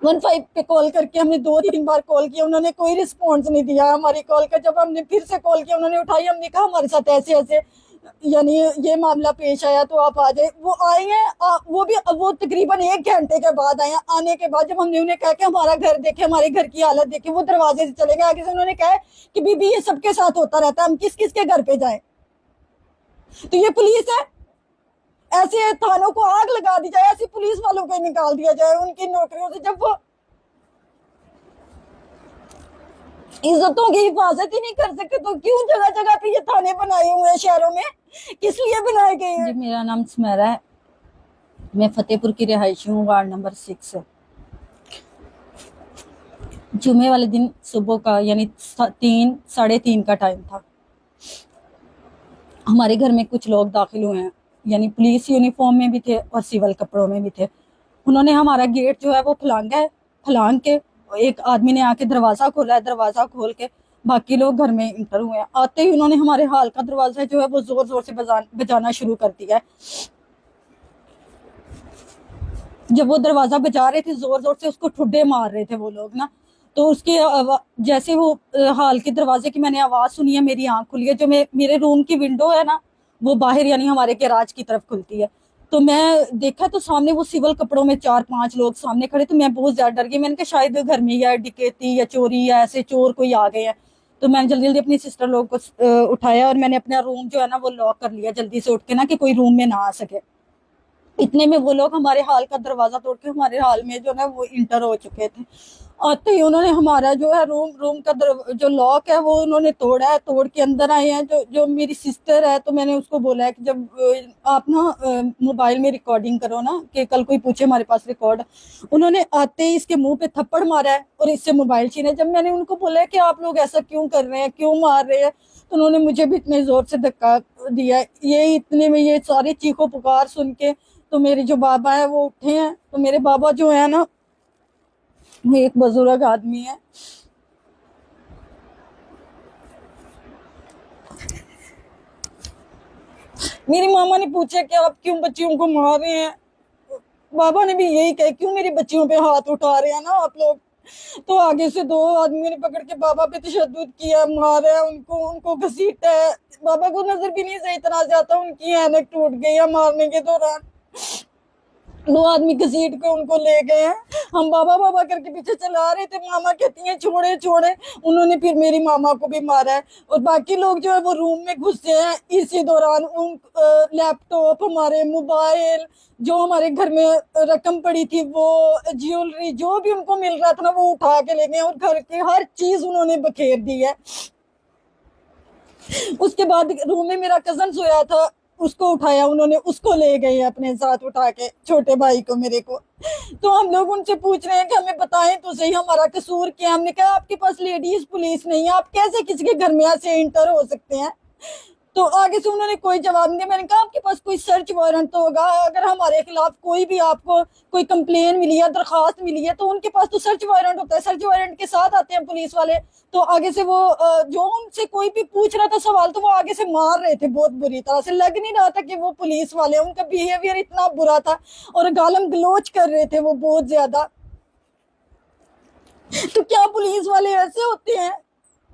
15 पे कॉल करके हमने 2-3 बार कॉल किया, उन्होंने कोई रिस्पॉन्स नहीं दिया हमारी कॉल का। जब हमने फिर से कॉल किया उन्होंने उठाई, हमने कहा हमारे साथ ऐसे ऐसे यानी ये मामला पेश आया तो आप आ जाए। वो आए हैं, वो तकरीबन 1 घंटे के बाद आए हैं। आने के बाद जब हमने उन्हें कहा कि हमारा घर देखे, हमारे घर की हालत देखे, वो दरवाजे से चले गए। आगे से उन्होंने कहा कि बीबी ये सबके साथ होता रहता है, हम किस किस के घर पे जाए। तो ये पुलिस है? ऐसे थानों को आग लगा दी जाए, ऐसी पुलिस वालों को निकाल दिया जाए उनकी नौकरियों से, जब वो इज्जतों की हिफाजत ही नहीं कर सकते। तो क्यों जगह जगह पे ये थाने बनाए हुए हैं शहरों में, किस लिए बनाए गए हैं? जी मेरा नाम सुमेरा है, मैं फतेहपुर की रिहायशी हूँ, वार्ड नंबर 6। जुमे वाले दिन सुबह का यानी 3 साढ़े 3 का टाइम था। हमारे घर में कुछ लोग दाखिल हुए हैं, यानी पुलिस यूनिफॉर्म में भी थे और सिविल कपड़ों में भी थे। उन्होंने हमारा गेट जो है वो फलांगा है। फलांग के एक आदमी ने आके दरवाजा खोला है, दरवाजा खोल के बाकी लोग घर में इंटर हुए हैं। आते ही उन्होंने हमारे हाल का दरवाजा जो है वो जोर जोर से बजाना शुरू कर दिया है। जब वो दरवाजा बजा रहे थे जोर जोर से, उसको ठुड्डे मार रहे थे वो लोग ना। तो उसके जैसे वो हाल के दरवाजे की मैंने आवाज सुनी है, मेरी आंख खुली है। जो मेरे रूम की विंडो है ना, वो बाहर यानी हमारे गैराज की तरफ खुलती है। तो मैं देखा तो सामने वो सिविल कपड़ों में 4-5 लोग सामने खड़े। तो मैं बहुत ज्यादा डर गई। मैंने कहा शायद घर में या डकैती या चोरी या ऐसे चोर कोई आ गए हैं। तो मैंने जल्दी जल्दी अपनी सिस्टर लोग को उठाया और मैंने अपना रूम जो है ना वो लॉक कर लिया जल्दी से उठ के ना, कि कोई रूम में ना आ सके। इतने में वो लोग हमारे हाल का दरवाजा तोड़ के हमारे हाल में जो ना वो इंटर हो चुके थे। आते ही उन्होंने हमारा जो है रूम का जो लॉक है वो उन्होंने तोड़ा है। तोड़ के अंदर आए हैं। जो जो मेरी सिस्टर है, तो मैंने उसको बोला है कि जब आप ना मोबाइल में रिकॉर्डिंग करो ना, कि कल कोई पूछे हमारे पास रिकॉर्ड। उन्होंने आते ही इसके मुंह पे थप्पड़ मारा है और इससे मोबाइल छीने। जब मैंने उनको बोला है कि आप लोग ऐसा क्यों कर रहे हैं, क्यों मार रहे हैं, तो उन्होंने मुझे भी इतने जोर से धक्का दिया। ये इतने में ये सारी चीखों पुकार सुन के तो मेरे जो बाबा है वो उठे हैं। तो मेरे बाबा जो है ना वो एक बुजुर्ग आदमी है। मेरी मामा ने पूछा कि आप क्यों बच्चियों को मार रहे हैं। बाबा ने भी यही कहा, क्यों मेरी बच्चियों पे हाथ उठा रहे हैं ना आप लोग। तो आगे से 2 आदमियों ने पकड़ के बाबा पे तशद्दुद किया, मारा है उनको, उनको घसीटा है। बाबा को नजर भी नहीं सही तरह से आता, उनकी ऐनक टूट गई है मारने के दौरान। 2 आदमी घसीट के उनको ले गए हैं। हम बाबा बाबा करके पीछे चला रहे थे, मामा कहती हैं छोड़े छोड़े। उन्होंने फिर मेरी मामा को भी मारा है। और बाकी लोग जो है वो रूम में घुसे हैं। इसी दौरान उन लैपटॉप, हमारे मोबाइल, जो हमारे घर में रकम पड़ी थी, वो ज्वेलरी, जो भी उनको मिल रहा था ना वो उठा के ले गए और घर की हर चीज उन्होंने बखेर दी है। उसके बाद रूम में मेरा कजन सोया था, उसको उठाया उन्होंने, उसको ले गए अपने साथ उठा के, छोटे भाई को मेरे को। तो हम लोग उनसे पूछ रहे हैं कि हमें बताएं तो सही हमारा कसूर क्या। हमने कहा आपके पास लेडीज पुलिस नहीं है, आप कैसे किसी के घर में ऐसे इंटर हो सकते हैं। तो आगे से उन्होंने कोई जवाब नहीं दिया। मैंने कहा आपके पास कोई सर्च वारंट तो होगा, अगर हमारे खिलाफ कोई भी आपको कोई कंप्लेन मिली है, दरखास्त मिली है, तो उनके पास तो सर्च वारंट होता है, सर्च वारंट के साथ आते हैं पुलिस वाले। तो आगे से वो जो उनसे कोई भी पूछ रहा था सवाल, तो वो आगे से मार रहे थे बहुत बुरी तरह से। लग नहीं रहा था कि वो पुलिस वाले, उनका बिहेवियर इतना बुरा था और गालम गलोच कर रहे थे वो बहुत ज्यादा। तो क्या पुलिस वाले ऐसे होते हैं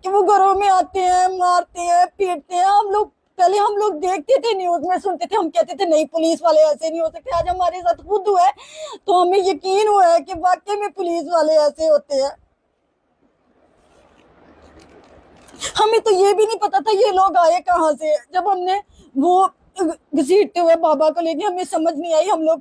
कि वो घरों में आते हैं, मारते हैं, पीटते हैं? हम लोग देखते थे, न्यूज में सुनते थे, हम कहते थे नहीं पुलिस वाले ऐसे नहीं हो सकते। आज हमारे साथ खुद हुआ है तो हमें यकीन हुआ है कि वाकई में पुलिस वाले ऐसे होते हैं। हमें तो ये भी नहीं पता था ये लोग आए कहाँ से। जब हमने वो घसीटते हुए बाबा को लेके, हमें समझ नहीं आई। हम लोग